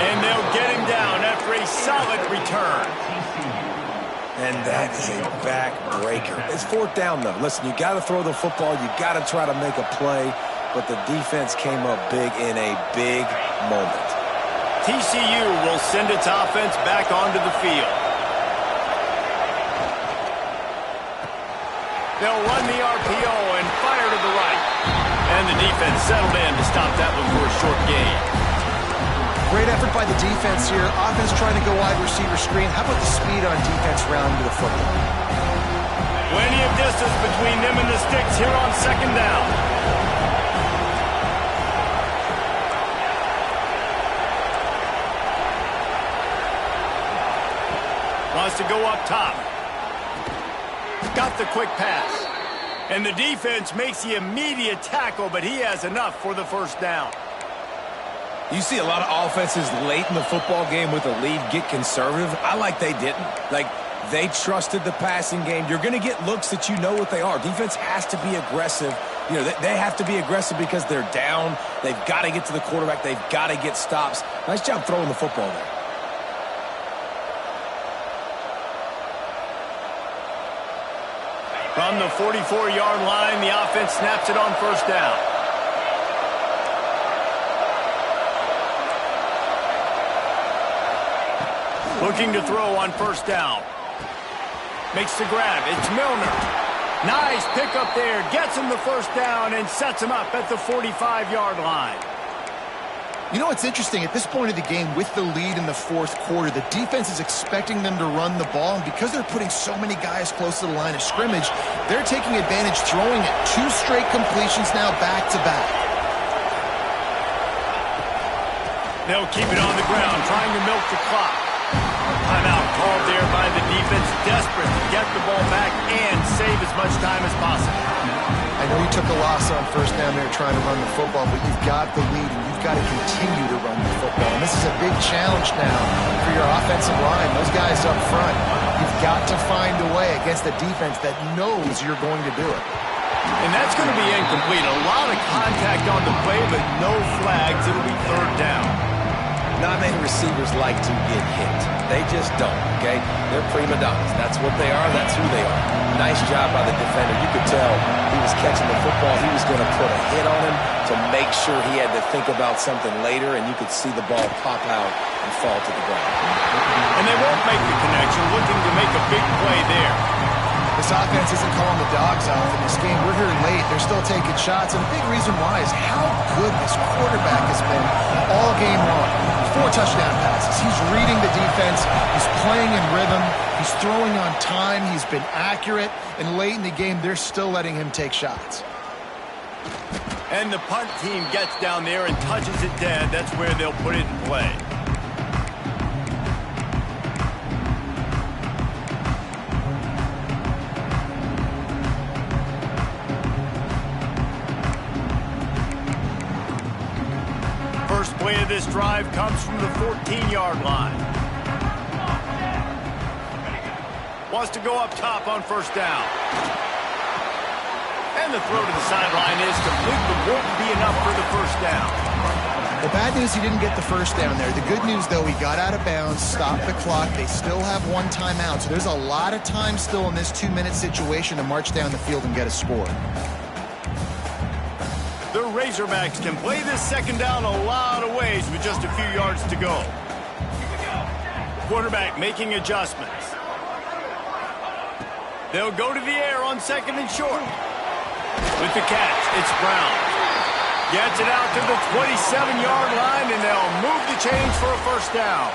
And they'll get him down after a solid return. And that is a backbreaker. It's 4th down, though. Listen, you got to throw the football. You got to try to make a play. But the defense came up big in a big moment. TCU will send its offense back onto the field. They'll run the RPO and fire to the right. And the defense settled in to stop that one for a short gain. Great effort by the defense here. Offense trying to go wide receiver screen. How about the speed on defense rounding to the football? Plenty of distance between them and the sticks here on 2nd down. Wants to go up top. Got the quick pass. And the defense makes the immediate tackle, but he has enough for the 1st down. You see a lot of offenses late in the football game with a lead get conservative. I like they didn't. Like, they trusted the passing game. You're going to get looks that you know what they are. Defense has to be aggressive. You know, they have to be aggressive because they're down. They've got to get to the quarterback. They've got to get stops. Nice job throwing the football there. From the 44-yard line, the offense snaps it on 1st down. Looking to throw on 1st down. Makes the grab. It's Milner. Nice pickup there. Gets him the 1st down and sets him up at the 45-yard line. You know what's interesting? At this point of the game, with the lead in the 4th quarter, the defense is expecting them to run the ball, and because they're putting so many guys close to the line of scrimmage, they're taking advantage, throwing it 2 straight completions now back-to-back. They'll keep it on the ground, trying to milk the clock. Timeout called there by the defense, desperate to get the ball back and save as much time as possible. I know you took a loss on 1st down there trying to run the football, but you've got the lead, and you've got to continue to run the football. And this is a big challenge now for your offensive line. Those guys up front, you've got to find a way against a defense that knows you're going to do it. And that's going to be incomplete. A lot of contact on the play, but no flags. It'll be 3rd down. Not many receivers like to get hit. They just don't, okay? They're prima donnas. That's what they are. That's who they are. Nice job by the defender. You could tell he was catching the football. He was going to put a hit on him to make sure he had to think about something later, and you could see the ball pop out and fall to the ground. And they won't make the connection, looking to make a big play there. This offense isn't calling the dogs off in this game. We're here late. They're still taking shots. And the big reason why is how good this quarterback has been all game long. 4 touchdown passes. He's reading the defense. He's playing in rhythm. He's throwing on time. He's been accurate. And late in the game, they're still letting him take shots. And the punt team gets down there and touches it dead. That's where they'll put it in play. First play of this drive comes from the 14-yard line. Wants to go up top on first down. And the throw to the sideline is complete, but won't be enough for the first down. The bad news, he didn't get the first down there. The good news, though, he got out of bounds, stopped the clock. They still have 1 timeout, so there's a lot of time still in this 2-minute situation to march down the field and get a score. The Razorbacks can play this second down a lot of ways with just a few yards to go. Quarterback making adjustments. They'll go to the air on second and short. With the catch, it's Brown. Gets it out to the 27-yard line, and they'll move the chains for a first down.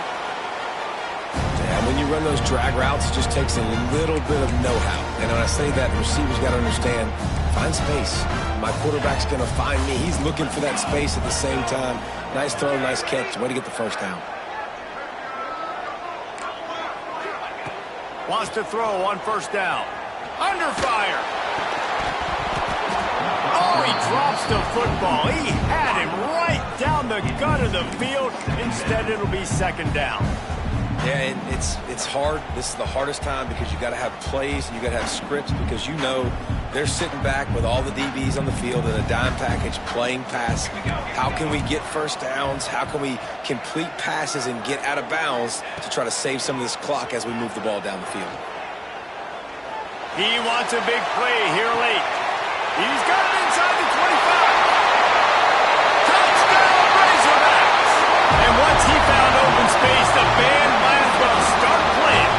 Yeah, when you run those drag routes, it just takes a little bit of know-how. And when I say that, the receivers got to understand, find space. My quarterback's going to find me. He's looking for that space at the same time. Nice throw, nice catch. Way to get the first down. Wants to throw on first down. Under fire. Oh, he drops the football. He had him right down the gut of the field. Instead, it'll be second down. Yeah, and it's hard. This is the hardest time because you got to have plays and you got to have scripts because you know they're sitting back with all the DBs on the field in a dime package playing pass. How can we get first downs? How can we complete passes and get out of bounds to try to save some of this clock as we move the ball down the field? He wants a big play here late. He's got it inside the 25. Touchdown, Razorbacks! And once he found open space, the band might as well start playing.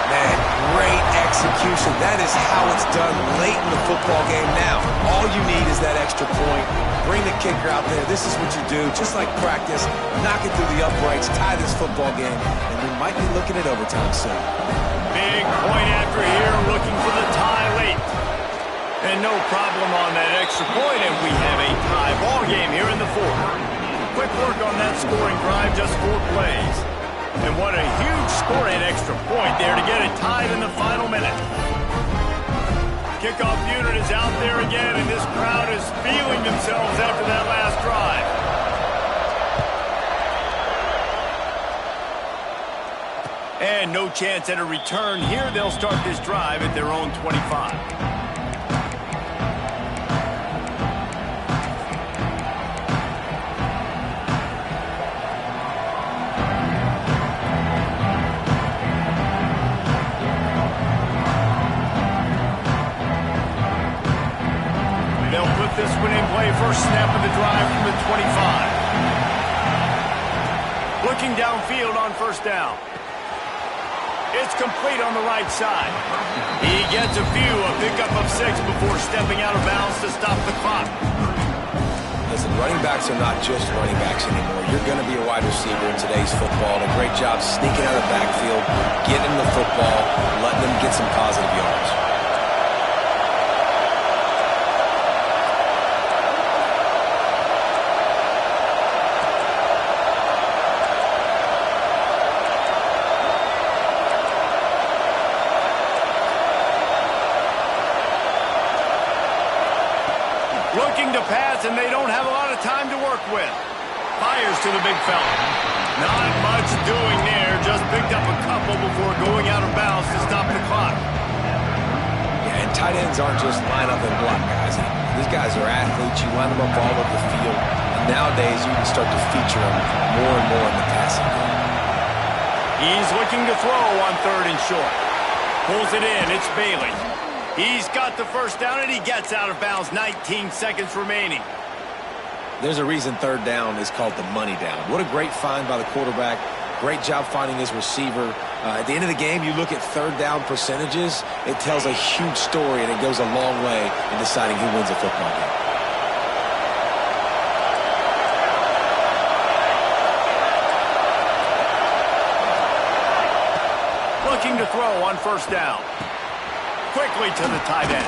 Man, great execution. That is how it's done late in the football game now. All you need is that extra point. Bring the kicker out there. This is what you do. Just like practice, knock it through the uprights, tie this football game, and we might be looking at overtime soon. Big point after here, looking for the tie late. And no problem on that extra point, and we have a tie ball game here in the fourth. Quick work on that scoring drive, just 4 plays. And what a huge scoring extra point there to get it tied in the final minute. Kickoff unit is out there again, and this crowd is feeling themselves after that last drive. And no chance at a return here. They'll start this drive at their own 25. This one in play, first snap of the drive from the 25. Looking downfield on first down. It's complete on the right side. He gets a pickup of 6 before stepping out of bounds to stop the clock. Listen, running backs are not just running backs anymore. You're going to be a wide receiver in today's football. And a great job sneaking out of the backfield, getting the football, letting them get some positive yards. Looking to pass, and they don't have a lot of time to work with. Fires to the big fella. Not much doing there. Just picked up a couple before going out of bounds to stop the clock. Yeah, and tight ends aren't just line up and block guys. These guys are athletes. You line them up all over the field, and Nowadays, you can start to feature him more and more in the passing game. He's looking to throw on 3rd and short. Pulls it in. It's Bailey. He's got the first down, and he gets out of bounds. 19 seconds remaining. There's a reason 3rd down is called the money down. What a great find by the quarterback. Great job finding his receiver. At the end of the game, you look at 3rd down percentages. It tells a huge story, and it goes a long way in deciding who wins a football game. Looking to throw on 1st down. Quickly to the tight end.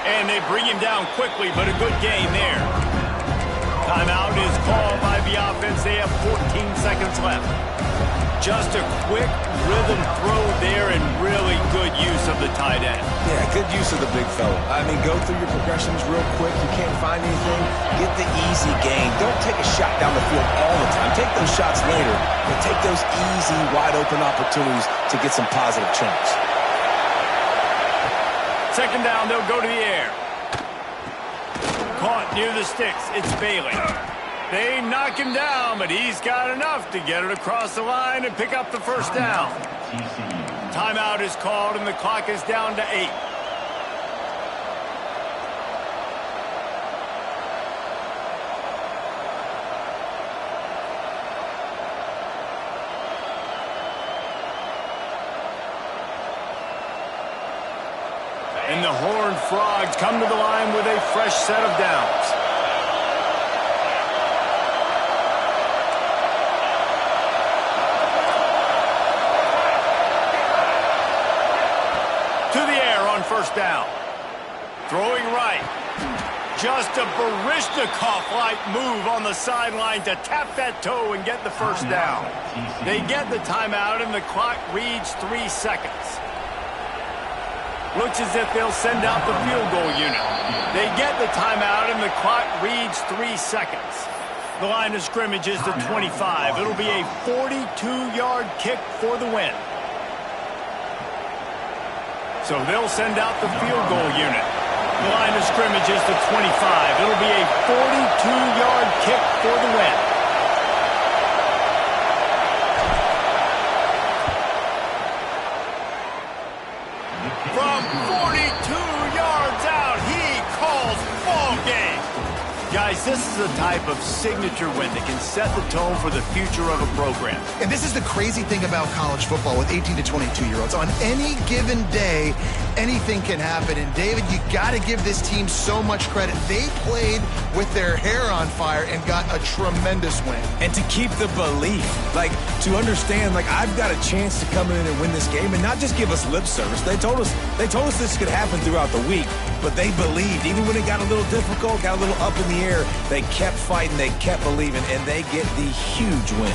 And they bring him down quickly, but a good gain there. Timeout is called by the offense. They have 14 seconds left. Just a quick rhythm throw there and really good use of the tight end. Yeah, good use of the big fella. I mean, go through your progressions real quick. You can't find anything. Get the easy gain. Don't take a shot down the field all the time. Take those shots later, but take those easy, wide-open opportunities to get some positive chunks. 2nd down, they'll go to the air. Caught near the sticks. It's Bailey. They knock him down, but he's got enough to get it across the line and pick up the 1st down. Timeout is called, and the clock is down to 8. And the Horned Frogs come to the line with a fresh set of downs. To the air on 1st down. Throwing right. Just a Baryshnikov-like move on the sideline to tap that toe and get the 1st down. They get the timeout, and the clock reads 3 seconds. Looks as if they'll send out the field goal unit. They get the timeout, and the clock reads 3 seconds. The line of scrimmage is the 25. It'll be a 42-yard kick for the win. So they'll send out the field goal unit. The line of scrimmage is the 25. It'll be a 42-yard kick for the win. From 42 yards out, he calls ball game. Guys, this is the type of signature win that can set the tone for the future of a program. And this is the crazy thing about college football with 18 to 22-year-olds. On any given day, anything can happen. And, David, you got to give this team so much credit. They played with their hair on fire and got a tremendous win. And to keep the belief, like, to understand, like, I've got a chance to come in and win this game and not just give us lip service. They told us this could happen throughout the week, but they believed. Even when it got a little difficult, got a little up in the air, they kept fighting, they kept believing, and they get the huge win.